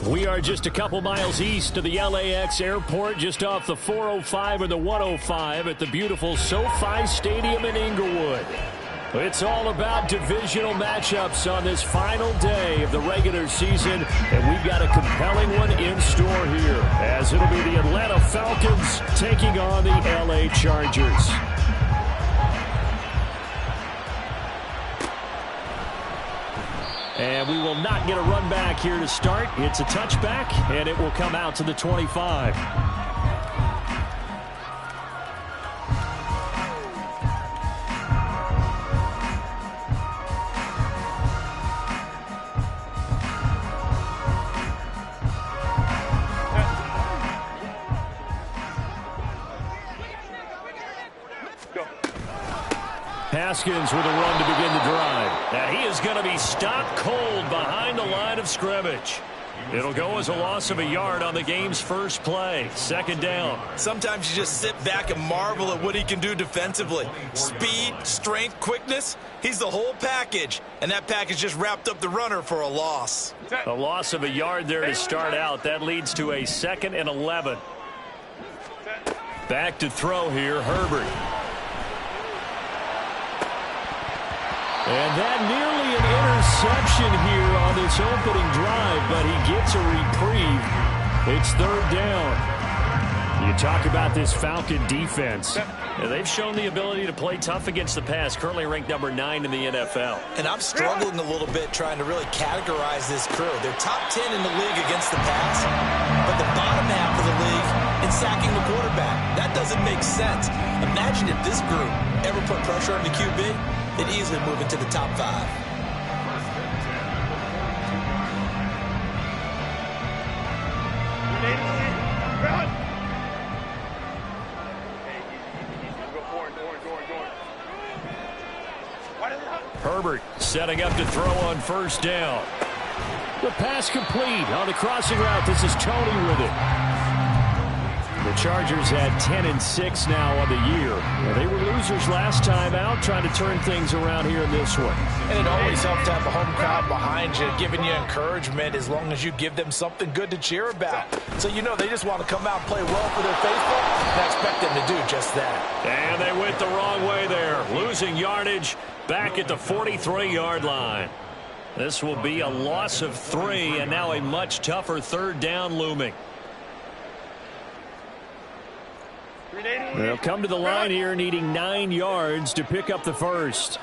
We are just a couple miles east of the LAX airport, just off the 405 or the 105 at the beautiful SoFi Stadium in Inglewood. It's all about divisional matchups on this final day of the regular season, and we've got a compelling one in store here, as it'll be the Atlanta Falcons taking on the LA Chargers. And we will not get a run back here to start. It's a touchback, and it will come out to the 25. Haskins with a run to begin the drive. Now he is going to be stopped cold behind the line of scrimmage. It'll go as a loss of a yard on the game's first play. Second down. Sometimes you just sit back and marvel at what he can do defensively. Speed, strength, quickness. He's the whole package. And that package just wrapped up the runner for a loss. A loss of a yard there to start out. That leads to a 2nd and 11. Back to throw here, Herbert. And that nearly an interception here on this opening drive, but he gets a reprieve. It's third down. You talk about this Falcon defense. And they've shown the ability to play tough against the pass, currently ranked number 9 in the NFL. And I'm struggling a little bit trying to really categorize this crew. They're top 10 in the league against the pass, but the bottom half of the league in sacking the quarterback. That doesn't make sense. Imagine if this group ever put pressure on the QB. It easily move into the top 5. Herbert setting up to throw on first down. The pass complete on the crossing route. This is Tony with it. The Chargers had 10-6 now on the year. Well, they were losers last time out, trying to turn things around here in this one. And it always helps to have a home crowd behind you, giving you encouragement as long as you give them something good to cheer about. So you know they just want to come out and play well for their faithful, and I expect them to do just that. And they went the wrong way there, losing yardage back at the 43-yard line. This will be a loss of 3, and now a much tougher third down looming. They'll come to the line here needing 9 yards to pick up the first.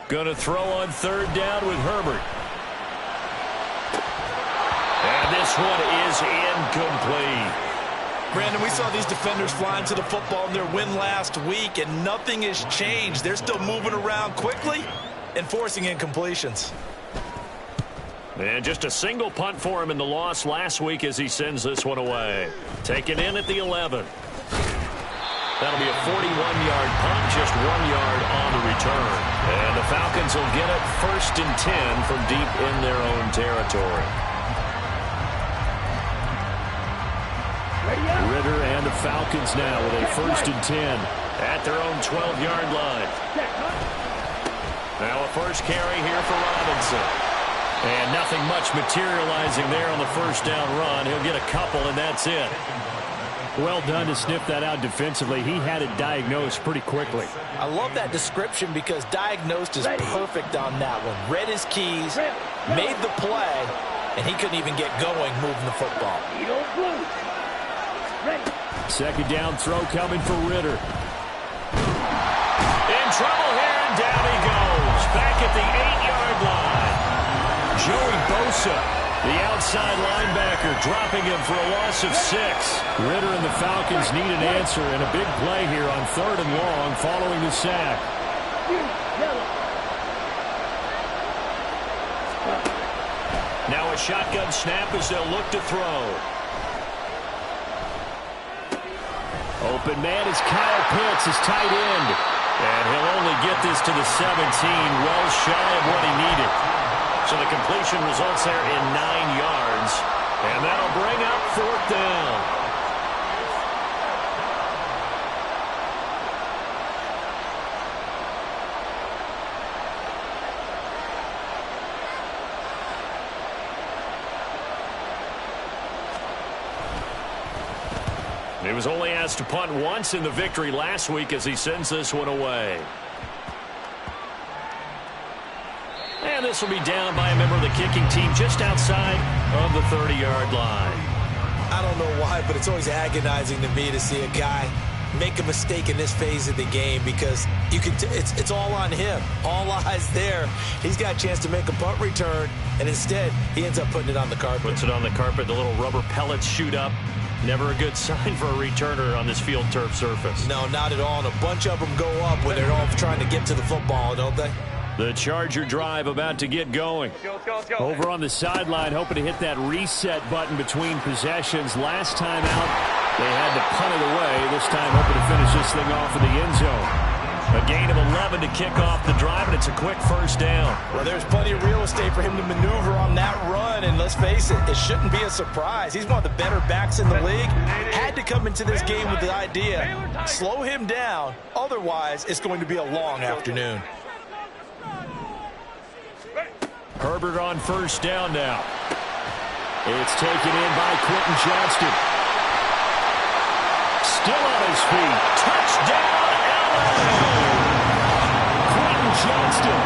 Going to throw on third down with Herbert. And this one is incomplete. Brandon, we saw these defenders flying to the football in their win last week, and nothing has changed. They're still moving around quickly and forcing incompletions. And just a single punt for him in the loss last week as he sends this one away. Taken in at the 11. That'll be a 41-yard punt, just 1 yard on the return. And the Falcons will get it 1st and 10 from deep in their own territory. Ritter and the Falcons now with a 1st and 10 at their own 12-yard line. Now a first carry here for Robinson. And nothing much materializing there on the first down run. He'll get a couple, and that's it. Well done to sniff that out defensively. He had it diagnosed pretty quickly. I love that description because diagnosed is perfect on that one. Read his keys, made the play, and he couldn't even get going moving the football. Second down throw coming for Ritter. In trouble here, and down he goes. Back at the 8-yard line. Joey Bosa, the outside linebacker, dropping him for a loss of 6. Ritter and the Falcons need an answer, and a big play here on 3rd and long following the sack. Now a shotgun snap as they'll look to throw. Open man is Kyle Pitts, his tight end. And he'll only get this to the 17, well shy of what he needed. So the completion results there in 9 yards. And that'll bring up 4th down. He was only asked to punt once in the victory last week as he sends this one away. And this will be down by a member of the kicking team just outside of the 30-yard line. I don't know why, but it's always agonizing to me to see a guy make a mistake in this phase of the game because you can. It's all on him. All eyes there. He's got a chance to make a punt return, and instead he ends up putting it on the carpet. Puts it on the carpet. The little rubber pellets shoot up. Never a good sign for a returner on this field turf surface. No, not at all. And a bunch of them go up when they're all trying to get to the football, don't they? The Charger drive about to get going. Over on the sideline, hoping to hit that reset button between possessions. Last time out, they had to punt it away. This time, hoping to finish this thing off in the end zone. A gain of 11 to kick off the drive, and it's a quick first down. Well, there's plenty of real estate for him to maneuver on that run, and let's face it, it shouldn't be a surprise. He's one of the better backs in the league. Had to come into this game with the idea, slow him down, otherwise it's going to be a long afternoon. Herbert on first down now. It's taken in by Quentin Johnston. Still on his feet. Touchdown, LA! Quentin Johnston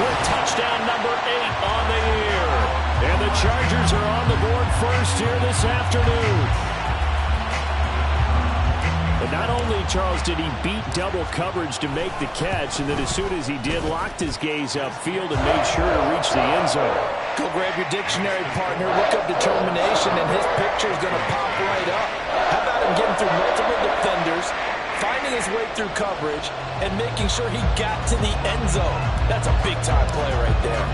with touchdown number 8 on the year. And the Chargers are on the board first here this afternoon. But not only, Charles, did he beat double coverage to make the catch, and then as soon as he did, locked his gaze upfield and made sure to reach the end zone. Go grab your dictionary, partner. Look up determination, and his picture is going to pop right up. How about him getting through multiple defenders, finding his way through coverage, and making sure he got to the end zone? That's a big-time play right there.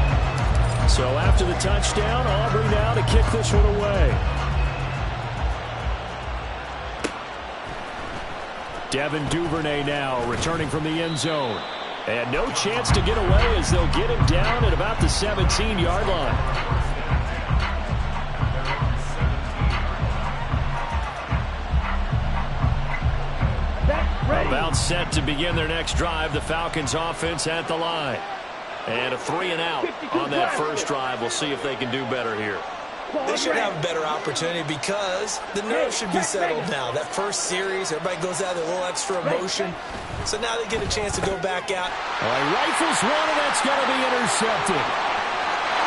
So after the touchdown, Aubrey now to kick this one away. Devin Duvernay now returning from the end zone. And no chance to get away as they'll get him down at about the 17-yard line. About set to begin their next drive. The Falcons offense at the line. And a 3-and-out on that first drive. We'll see if they can do better here. They should have a better opportunity because the nerves should be settled now. That first series, everybody goes out with a little extra emotion. So now they get a chance to go back out. Rifles one, and that's going to be intercepted.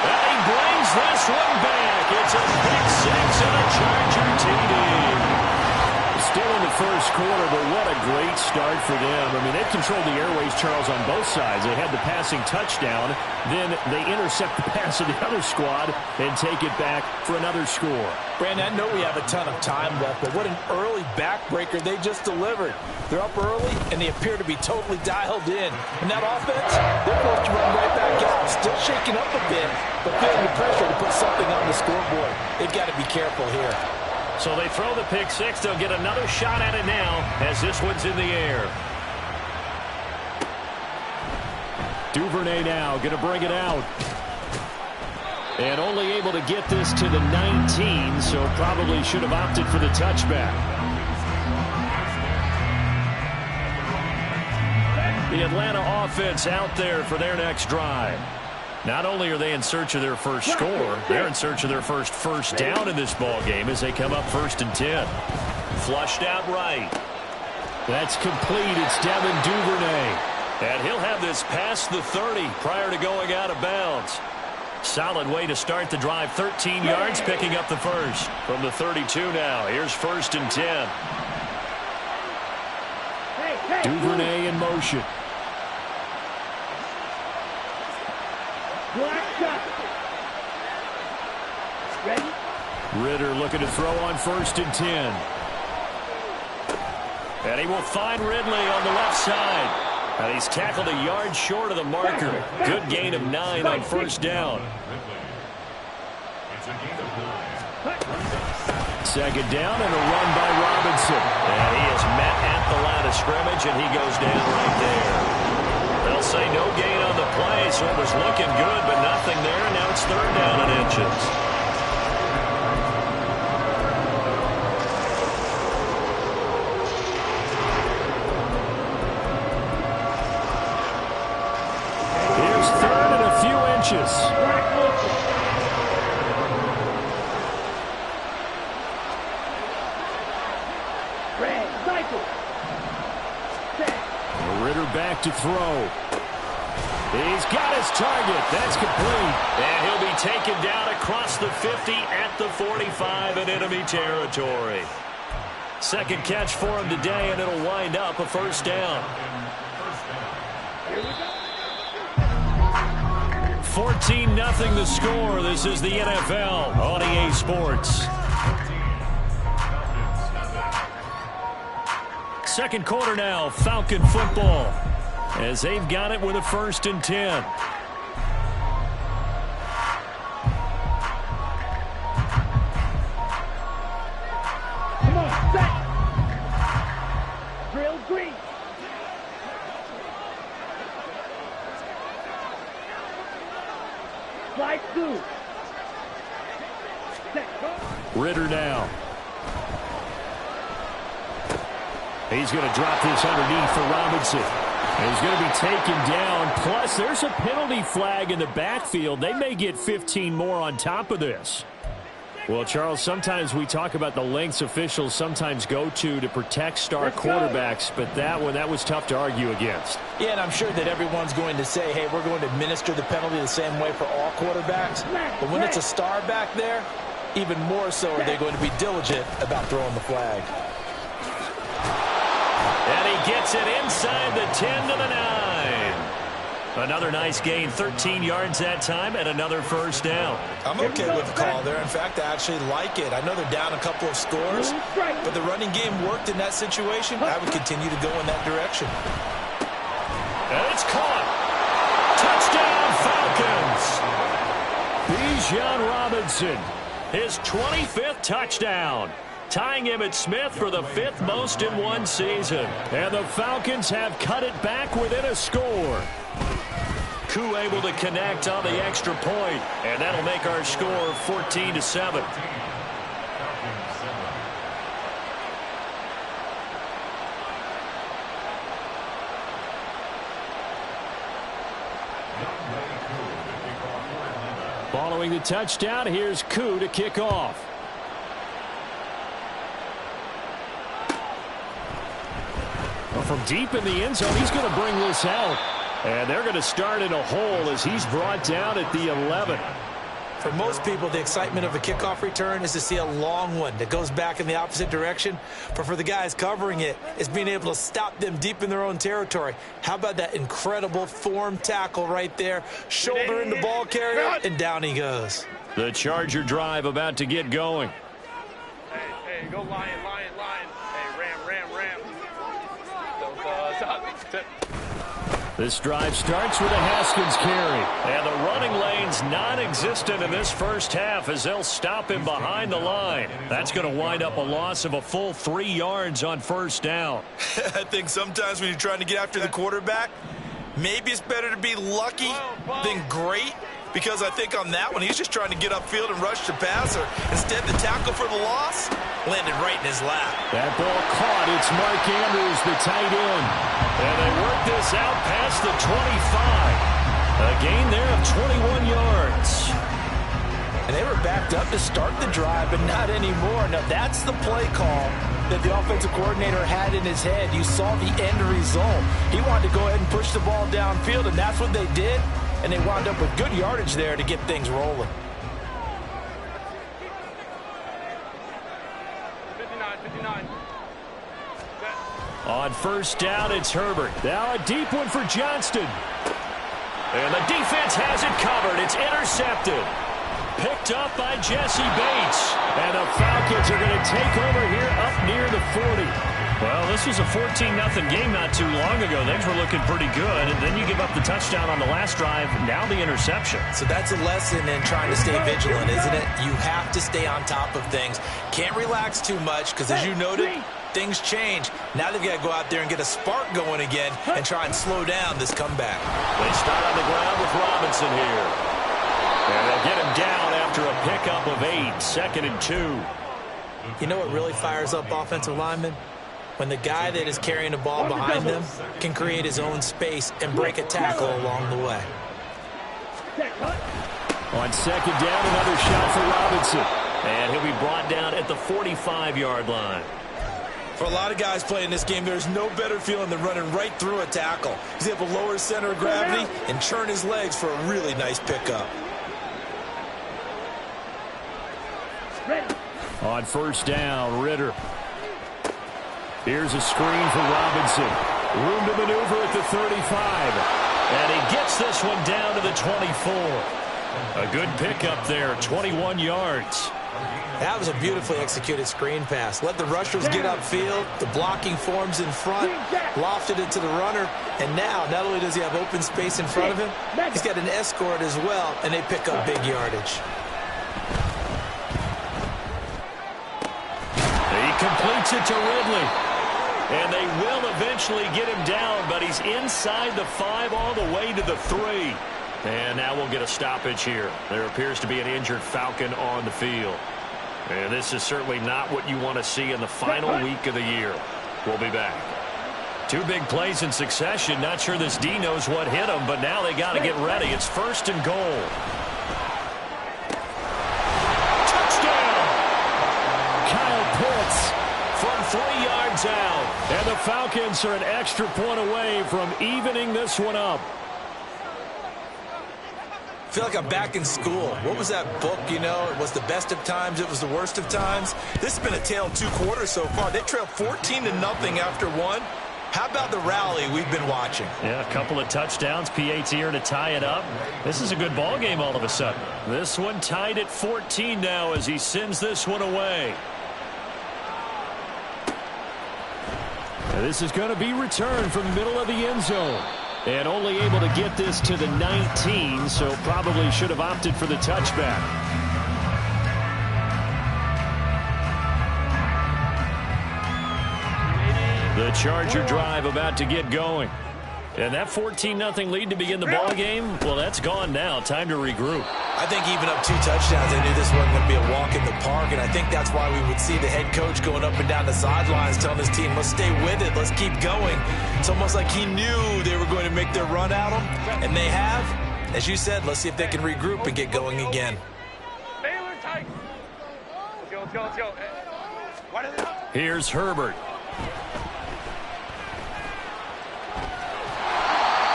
And he brings this one back. It's a pick six and a Charger TD. Still in the first quarter, but what a great start for them. I mean, they've controlled the airways, Charles, on both sides. They had the passing touchdown. Then they intercept the pass of the other squad and take it back for another score. Brandon, I know we have a ton of time left, but what an early backbreaker they just delivered. They're up early, and they appear to be totally dialed in. And that offense, they're supposed to run right back out. Still shaking up a bit, but feeling the pressure to put something on the scoreboard. They've got to be careful here. So they throw the pick six. They'll get another shot at it now as this one's in the air. Duvernay now going to bring it out. And only able to get this to the 19, so probably should have opted for the touchback. The Atlanta offense out there for their next drive. Not only are they in search of their first score, they're in search of their first down in this ball game as they come up 1st and 10. Flushed out right. That's complete. It's Devin Duvernay. And he'll have this past the 30 prior to going out of bounds. Solid way to start the drive. 13 yards, picking up the first. From the 32 now. Here's 1st and 10. Duvernay in motion. Ritter looking to throw on 1st and 10. And he will find Ridley on the left side. And he's tackled a yard short of the marker. Good gain of 9 on 1st down. 2nd down and a run by Robinson. And he is met at the line of scrimmage, and he goes down right there. They'll say no gain on the play, so it was looking good, but nothing there. Now it's 3rd down and inches. Here's 3rd and a few inches. back to throw. He's got his target. That's complete. And he'll be taken down across the 50 at the 45 in enemy territory. Second catch for him today, and it'll wind up a first down. 14-0 the score. This is the NFL on EA Sports. Second quarter now, Falcon football, as they've got it with a 1st and 10. Come on, set. Drill green. Slide 2. Set, go. Ritter now. He's going to drop this underneath for Robinson. He's going to be taken down. Plus, there's a penalty flag in the backfield. They may get 15 more on top of this. Well, Charles, sometimes we talk about the lengths officials sometimes go to protect star quarterbacks, but that was tough to argue against. Yeah, and I'm sure that everyone's going to say, hey, we're going to administer the penalty the same way for all quarterbacks. But when it's a star back there, even more so are they going to be diligent about throwing the flag. And he gets it inside the 10 to the 9. Another nice gain, 13 yards that time, and another first down. I'm okay with the call there. In fact, I actually like it. I know they're down a couple of scores, but the running game worked in that situation. I would continue to go in that direction. And it's caught. Touchdown, Falcons. Bijan Robinson, his 25th touchdown, tying Emmitt Smith for the 5th most in one season. And the Falcons have cut it back within a score. Koo able to connect on the extra point, and that'll make our score 14-7. Following the touchdown, here's Koo to kick off. Well, from deep in the end zone, he's going to bring this out. And they're going to start in a hole as he's brought down at the 11. For most people, the excitement of a kickoff return is to see a long one that goes back in the opposite direction. But for the guys covering it, it's being able to stop them deep in their own territory. How about that incredible form tackle right there? Shoulder in the ball carrier, and down he goes. The Charger drive about to get going. Hey, go Lion, Lion, Lion. Hey, Ram. Stop. This drive starts with a Haskins carry. And the running lane's non-existent in this first half as they'll stop him behind the line. That's going to wind up a loss of a full 3 yards on first down. I think sometimes when you're trying to get after the quarterback, maybe it's better to be lucky than great. Because I think on that one, he's just trying to get upfield and rush the passer. Instead, the tackle for the loss landed right in his lap. That ball caught. It's Mark Andrews, the tight end. And they work this out past the 25. A gain there of 21 yards. And they were backed up to start the drive, but not anymore. Now, that's the play call that the offensive coordinator had in his head. You saw the end result. He wanted to go ahead and push the ball downfield, and that's what they did. And they wound up with good yardage there to get things rolling. 59. On first down, it's Herbert. Now a deep one for Johnston. And the defense has it covered. It's intercepted. Picked up by Jesse Bates. And the Falcons are going to take over here up near the 40. Well, this was a 14-0 game not too long ago. Things were looking pretty good. And then you give up the touchdown on the last drive. Now the interception. So that's a lesson in trying to stay vigilant, isn't it? You have to stay on top of things. Can't relax too much because, as you noted, things change. Now they've got to go out there and get a spark going again and try and slow down this comeback. They start on the ground with Robinson here. And they'll get him down after a pickup of 8, 2nd and 2. You know what really fires up offensive linemen? When the guy that is carrying the ball behind them can create his own space and break a tackle along the way. On second down, another shot for Robinson. And he'll be brought down at the 45-yard line. For a lot of guys playing this game, there's no better feeling than running right through a tackle. He's able to lower his center of gravity and churn his legs for a really nice pickup. On first down, Ritter. Here's a screen for Robinson. Room to maneuver at the 35. And he gets this one down to the 24. A good pickup there, 21 yards. That was a beautifully executed screen pass. Let the rushers get upfield. The blocking forms in front. Lofted it to the runner. And now, not only does he have open space in front of him, he's got an escort as well, and they pick up big yardage. He completes it to Ridley. And they will eventually get him down, but he's inside the 5 all the way to the 3. And now we'll get a stoppage here. There appears to be an injured Falcon on the field. And this is certainly not what you want to see in the final week of the year. We'll be back. 2 big plays in succession. Not sure this D knows what hit him, but now they got to get ready. It's 1st and goal. Touchdown! Kyle Pitts from 3 yards out. And the Falcons are an extra point away from evening this one up. I feel like I'm back in school. What was that book, you know? It was the best of times. It was the worst of times. This has been a tale of 2 quarters so far. They trailed 14-0 after 1. How about the rally we've been watching? Yeah, a couple of touchdowns. PAT here to tie it up. This is a good ball game all of a sudden. This one tied at 14 now as he sends this one away. And this is going to be returned from the middle of the end zone. And only able to get this to the 19, so probably should have opted for the touchback. The Charger drive about to get going. And that 14-0 lead to begin the ball game, well, that's gone now. Time to regroup. I think even up 2 touchdowns, they knew this wasn't going to be a walk in the park, and I think that's why we would see the head coach going up and down the sidelines telling his team, let's stay with it, let's keep going. It's almost like he knew they were going to make their run at him, and they have. As you said, let's see if they can regroup and get going again. Baylor Tigers. Let's go, let's go, let's go. Here's Herbert.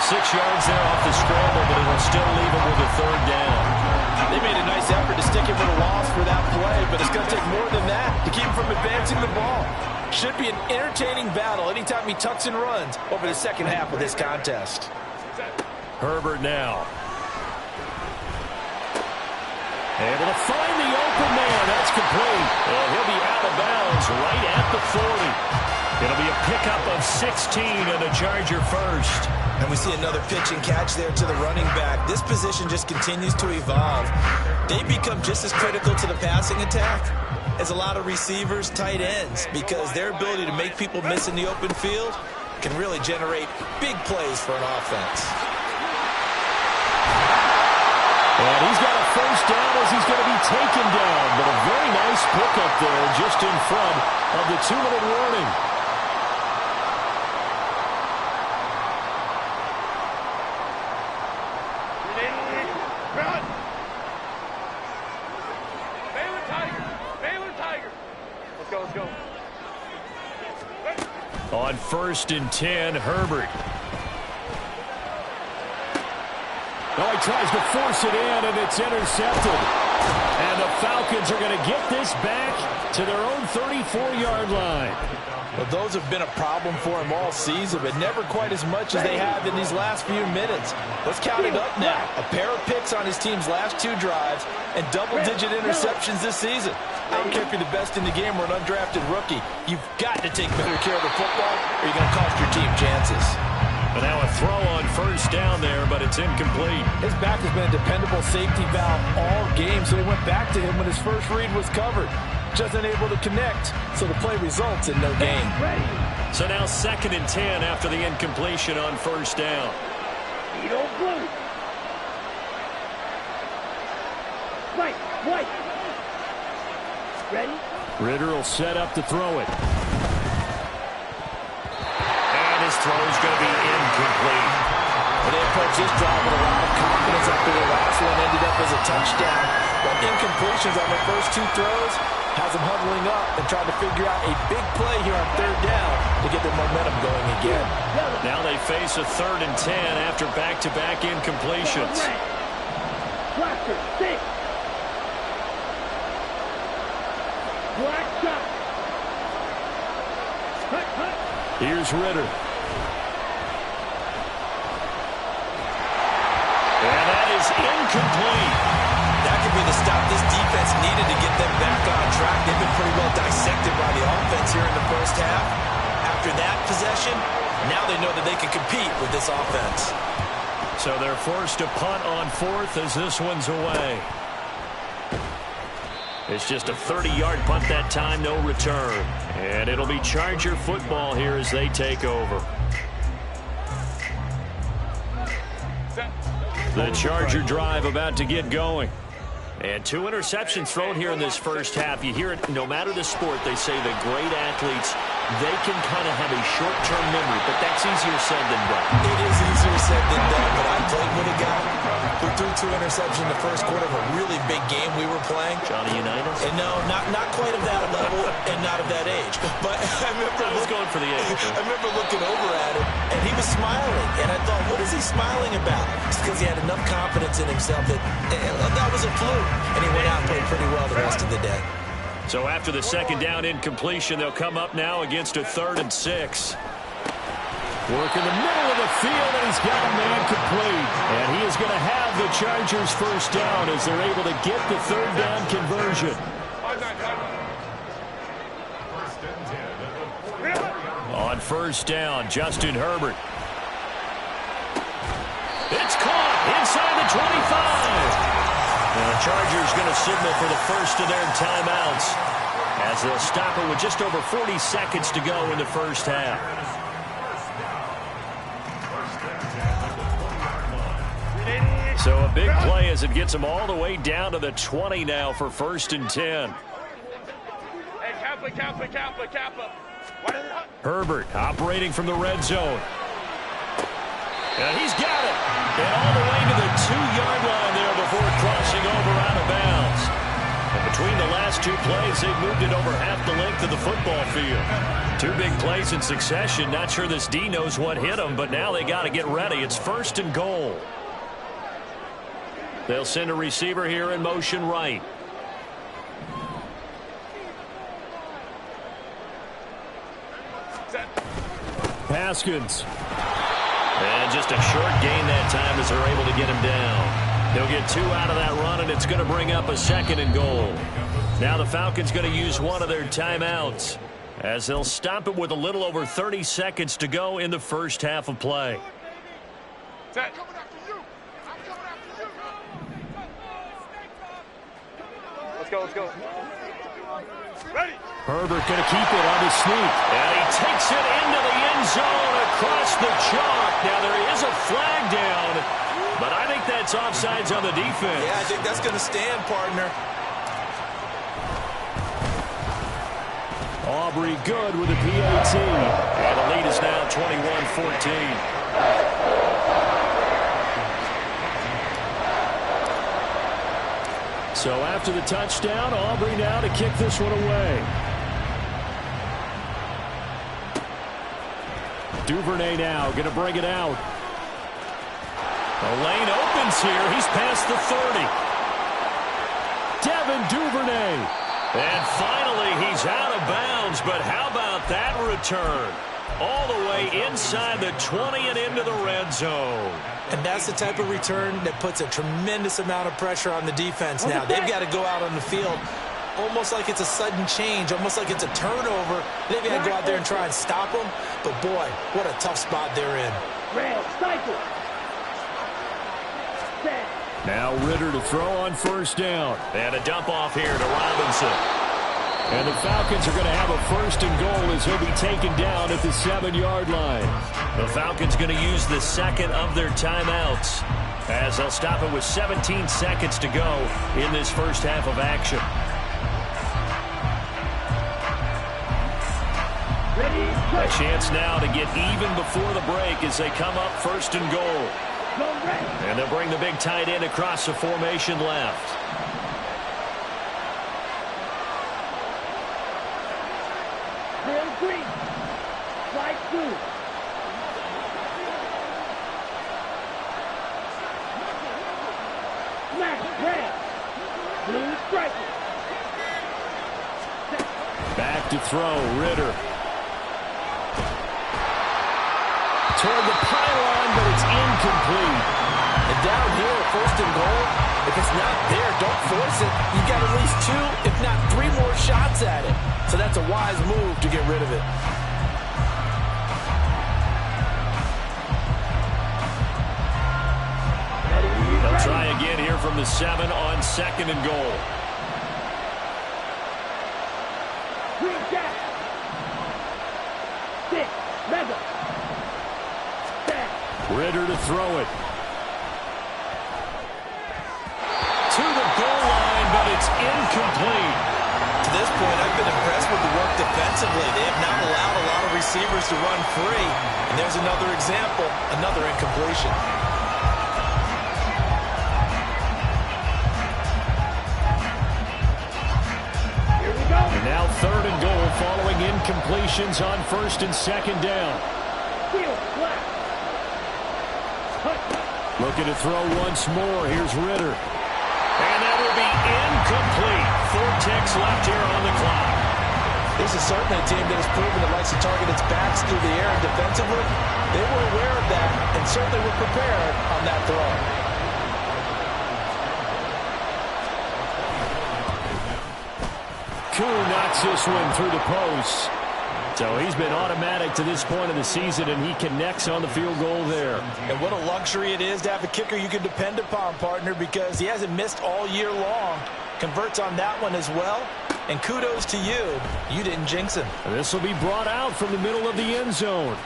6 yards there off the scramble, but it'll still leave him with a 3rd down. They made a nice effort to stick him with a loss for that play, but it's going to take more than that to keep him from advancing the ball. Should be an entertaining battle anytime he tucks and runs over the second half of this contest. Herbert now. Able to find the open man. That's complete. And he'll be out of bounds right at the 40. It'll be a pickup of 16 and a Charger first. And we see another pitch and catch there to the running back. This position just continues to evolve. They become just as critical to the passing attack as a lot of receivers, tight ends, because their ability to make people miss in the open field can really generate big plays for an offense. And he's got a first down as he's going to be taken down, but a very nice pickup there just in front of the 2-minute warning. On 1st and 10, Herbert. Oh, he tries to force it in, and it's intercepted. And the Falcons are going to get this back to their own 34-yard line. Well, those have been a problem for him all season, but never quite as much as they have in these last few minutes. Let's count it up now. A pair of picks on his team's last 2 drives and double-digit interceptions this season. I don't care if you're the best in the game or an undrafted rookie. You've got to take better care of the football or you're going to cost your team chances. And now a throw on first down there, but it's incomplete. His back has been a dependable safety valve all game, so he went back to him when his first read was covered. Just unable to connect, so the play results in no gain. So now 2nd and 10 after the incompletion on first down. White. Ready? Ritter will set up to throw it. And his throw is going to be incomplete. And they approach this drive with a lot of confidence after the last one ended up as a touchdown. But incompletions on the first 2 throws, Has them huddling up and trying to figure out a big play here on third down to get their momentum going again. Now they face a 3rd and 10 after back-to-back incompletions. Blaster, 6. Black shot. Here's Ritter. And that is incomplete. That could be the stop this defense needed to get them back on track. They've been pretty well dissected by the offense here in the first half. After that possession, now they know that they can compete with this offense. So they're forced to punt on 4th as this one's away. It's just a 30-yard punt that time, no return. And it'll be Charger football here as they take over. The Charger drive about to get going. And 2 interceptions thrown here in this first half. You hear it, no matter the sport, they say that great athletes, they can kind of have a short-term memory, but that's easier said than done. It is easier said than done, but I played with a guy who threw 2 interceptions in the first quarter of a really big game we were playing. Johnny Unitas? And no, not quite of that level and not of that age. But I was going for the age. I remember looking over at him, and he was smiling. And I thought, what is he smiling about? It's because he had enough confidence in himself that that was a fluke. And he went out and played pretty well the rest of the day. So after the 2nd down incompletion, they'll come up now against a 3rd and 6. Work in the middle of the field, and he's got a man complete. And he is going to have the Chargers first down as they're able to get the 3rd down conversion. On 1st down, Justin Herbert. It's caught inside the 25. And the Chargers going to signal for the first of their timeouts as they'll stop it with just over 40 seconds to go in the first half. So a big play as it gets them all the way down to the 20 now for 1st and 10. Hey, Kappa. Herbert operating from the red zone. And he's got it. And all the way to the 2-yard line there before crossing over out of bounds. And between the last 2 plays, they've moved it over half the length of the football field. 2 big plays in succession. Not sure this D knows what hit them, but now they got to get ready. It's 1st and goal. They'll send a receiver here in motion right. Haskins. And just a short gain that time as they're able to get him down. They'll get 2 out of that run, and it's going to bring up a 2nd and goal. Now the Falcons going to use one of their timeouts as they'll stop it with a little over 30 seconds to go in the first half of play. Set. Let's go. Ready. Herbert going to keep it on his sneak. And he takes it into the end zone across the chalk. Now there is a flag down, but I think that's offsides on the defense. Yeah, I think that's going to stand, partner. Aubrey good with a PAT. And the lead is now 21-14. So after the touchdown, Aubrey now to kick this one away. Duvernay now going to bring it out. The lane opens here. He's past the 30. Devin Duvernay. And finally, he's out of bounds. But how about that return? All the way inside the 20 and into the red zone. And that's the type of return that puts a tremendous amount of pressure on the defense now. They've got to go out on the field almost like it's a sudden change, almost like it's a turnover. They've got to go out there and try and stop them. But, boy, what a tough spot they're in. Red, cycle. Now Ritter to throw on 1st down. And a dump off here to Robinson. And the Falcons are going to have a 1st and goal as he'll be taken down at the 7-yard line. The Falcons going to use the 2nd of their timeouts as they'll stop it with 17 seconds to go in this first half of action. A chance now to get even before the break as they come up 1st and goal. And they'll bring the big tight end across the formation left. Green. Slide through. Smash. Red. Blue striker. Back to throw. Ritter. Toward the pylon, but it's incomplete. And down here, first and goal, if it's not there, don't force it. You've got at least 2, if not 3 more shots at it. So that's a wise move to get rid of it. They'll try again here from the 7 on second and goal. Green jack. 6. Mega. Ritter to throw it. To the goal line, but it's incomplete. To this point, I've been impressed with the work defensively. They have not allowed a lot of receivers to run free. And there's another example, another incompletion. Here we go. And now third and goal following incompletions on first and second down. Field flat. Looking to throw once more. Here's Ritter. And that will be incomplete. 4 ticks left here on the clock. This is certainly a team that has proven it likes to target its backs through the air and defensively. They were aware of that and certainly were prepared on that throw. Koo knocks this one through the post. So he's been automatic to this point of the season, and he connects on the field goal there. And what a luxury it is to have a kicker you can depend upon, partner, because he hasn't missed all year long. Converts on that one as well. And kudos to you. You didn't jinx him. And this will be brought out from the middle of the end zone.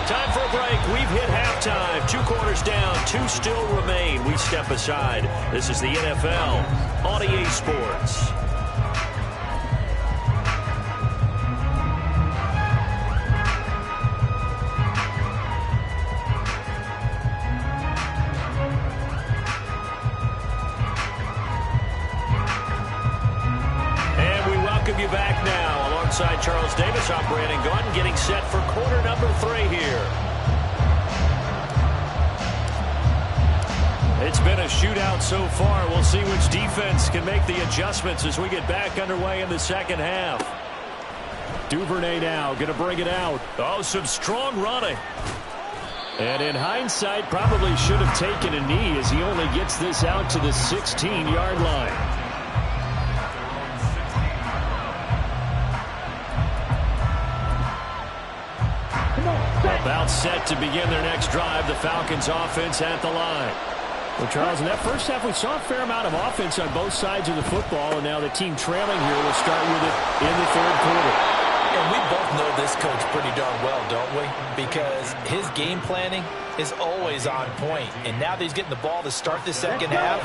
Time for a break. We've hit halftime. 2 quarters down. 2 still remain. We step aside. This is the NFL on EA Sports. You back now alongside Charles Davis. I'm Brandon Gunn, getting set for quarter number 3 here. It's been a shootout so far. We'll see which defense can make the adjustments as we get back underway in the second half. Duvernay now going to bring it out. Oh, some strong running. And in hindsight, probably should have taken a knee as he only gets this out to the 16-yard line. About set to begin their next drive. The Falcons offense at the line. Well, Charles, in that first half, we saw a fair amount of offense on both sides of the football, and now the team trailing here will start with it in the third quarter. And we both know this coach pretty darn well, don't we? Because his game planning is always on point. And now that he's getting the ball to start the second half,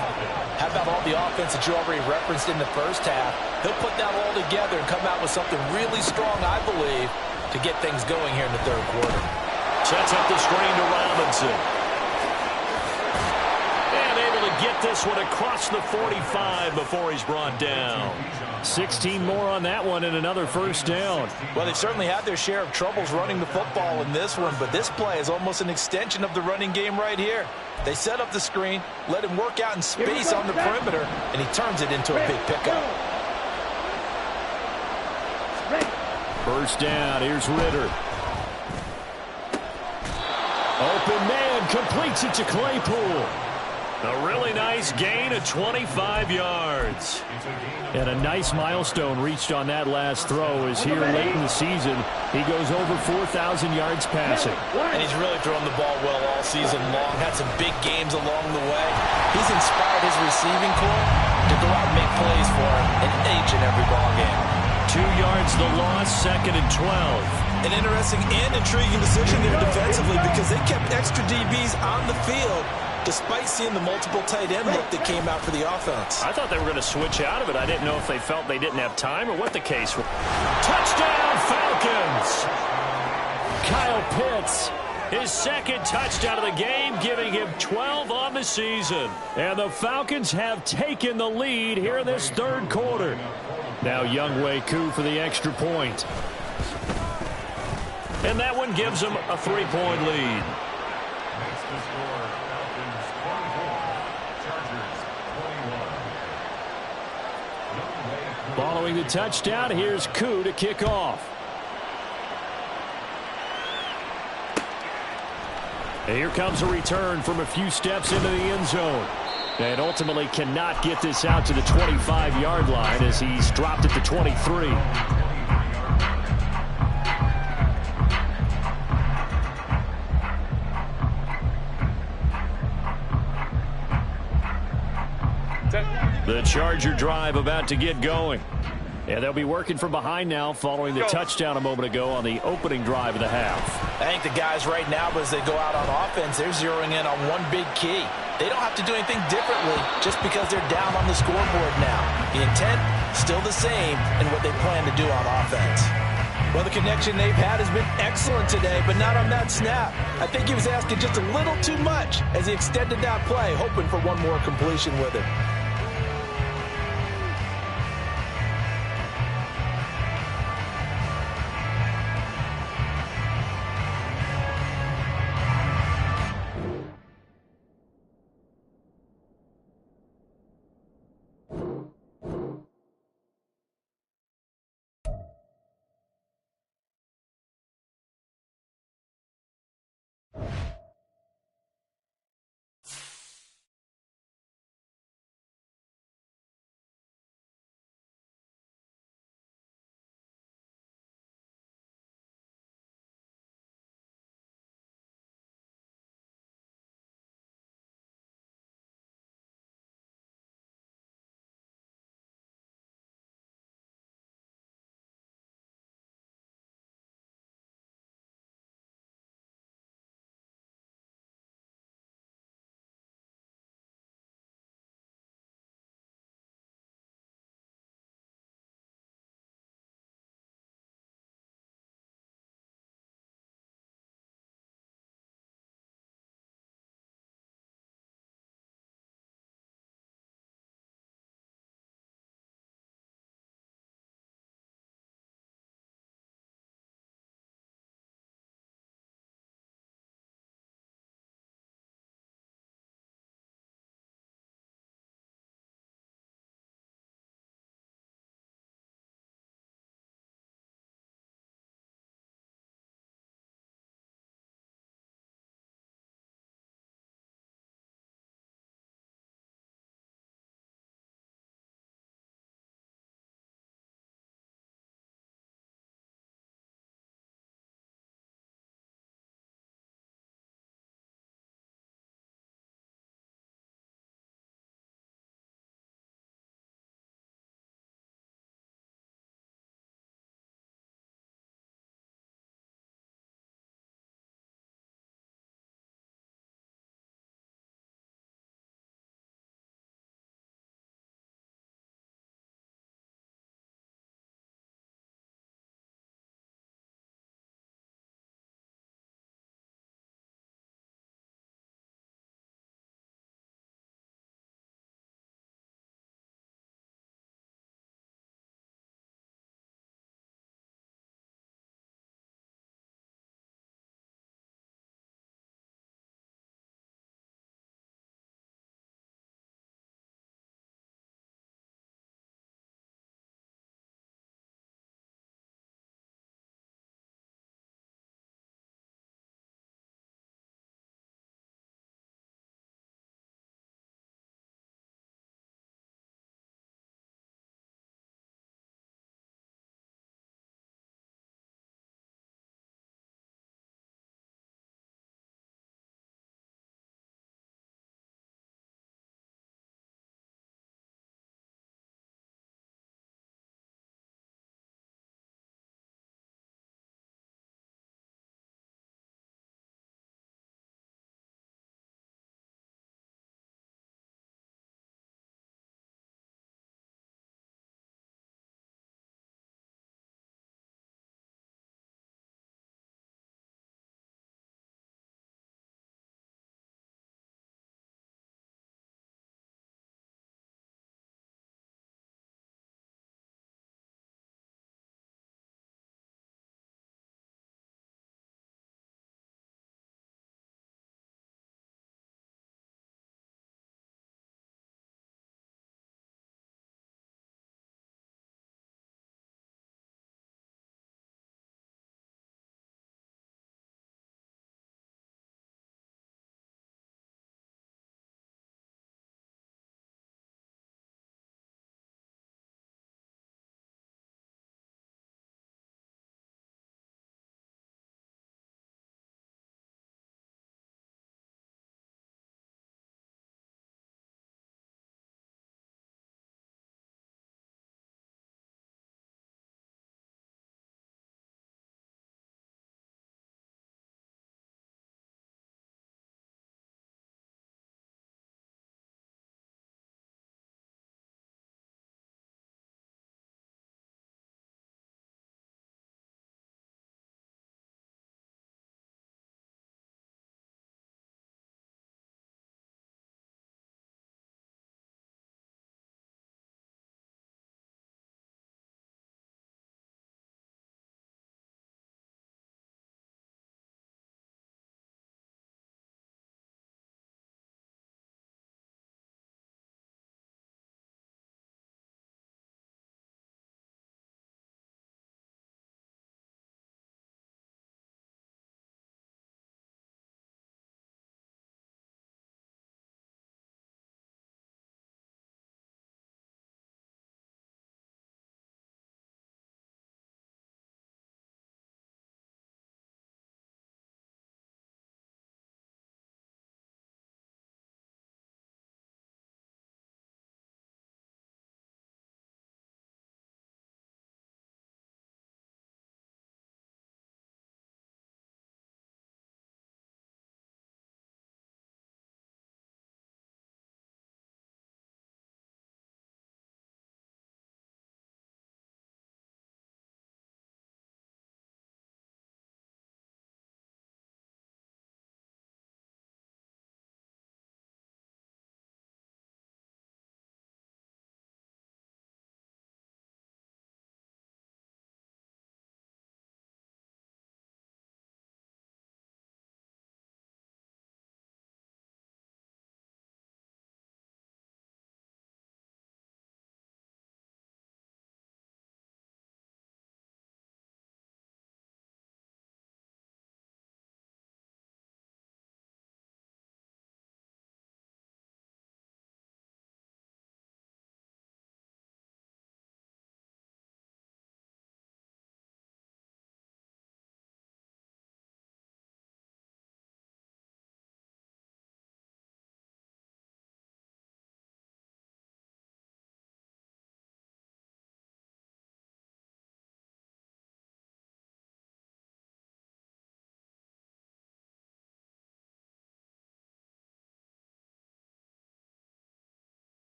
how about all the offense that you already referenced in the first half? He'll put that all together and come out with something really strong, I believe, to get things going here in the third quarter. Sets up the screen to Robinson. And able to get this one across the 45 before he's brought down. 16 more on that one and another first down. Well, they've certainly had their share of troubles running the football in this one, but this play is almost an extension of the running game right here. They set up the screen, let him work out in space on the perimeter, and he turns it into a big pickup. First down, here's Ritter. Open man, completes it to Claypool. A really nice gain of 25 yards. And a nice milestone reached on that last throw as here late in the season, he goes over 4,000 yards passing. And he's really thrown the ball well all season long. Had some big games along the way. He's inspired his receiving corps to go out and make plays for him in each and every ball game. 2 yards the loss, second and 12. An interesting and intriguing decision there defensively because they kept extra DBs on the field despite seeing the multiple tight end look that came out for the offense. I thought they were going to switch out of it. I didn't know if they felt they didn't have time or what the case was. Touchdown, Falcons! Kyle Pitts, his second touchdown of the game, giving him 12 on the season. And the Falcons have taken the lead here in this third quarter. Now Younghoe Koo for the extra point. And that one gives them a 3-point lead. Following the touchdown, here's Koo to kick off. And here comes a return from a few steps into the end zone. And ultimately cannot get this out to the 25-yard line as he's dropped at the 23. The Charger drive about to get going. And they'll be working from behind now following the touchdown a moment ago on the opening drive of the half. I think the guys right now, as they go out on offense, they're zeroing in on one big key. They don't have to do anything differently just because they're down on the scoreboard now. The intent, still the same in what they plan to do on offense. Well, the connection they've had has been excellent today, but not on that snap. I think he was asking just a little too much as he extended that play, hoping for one more completion with it.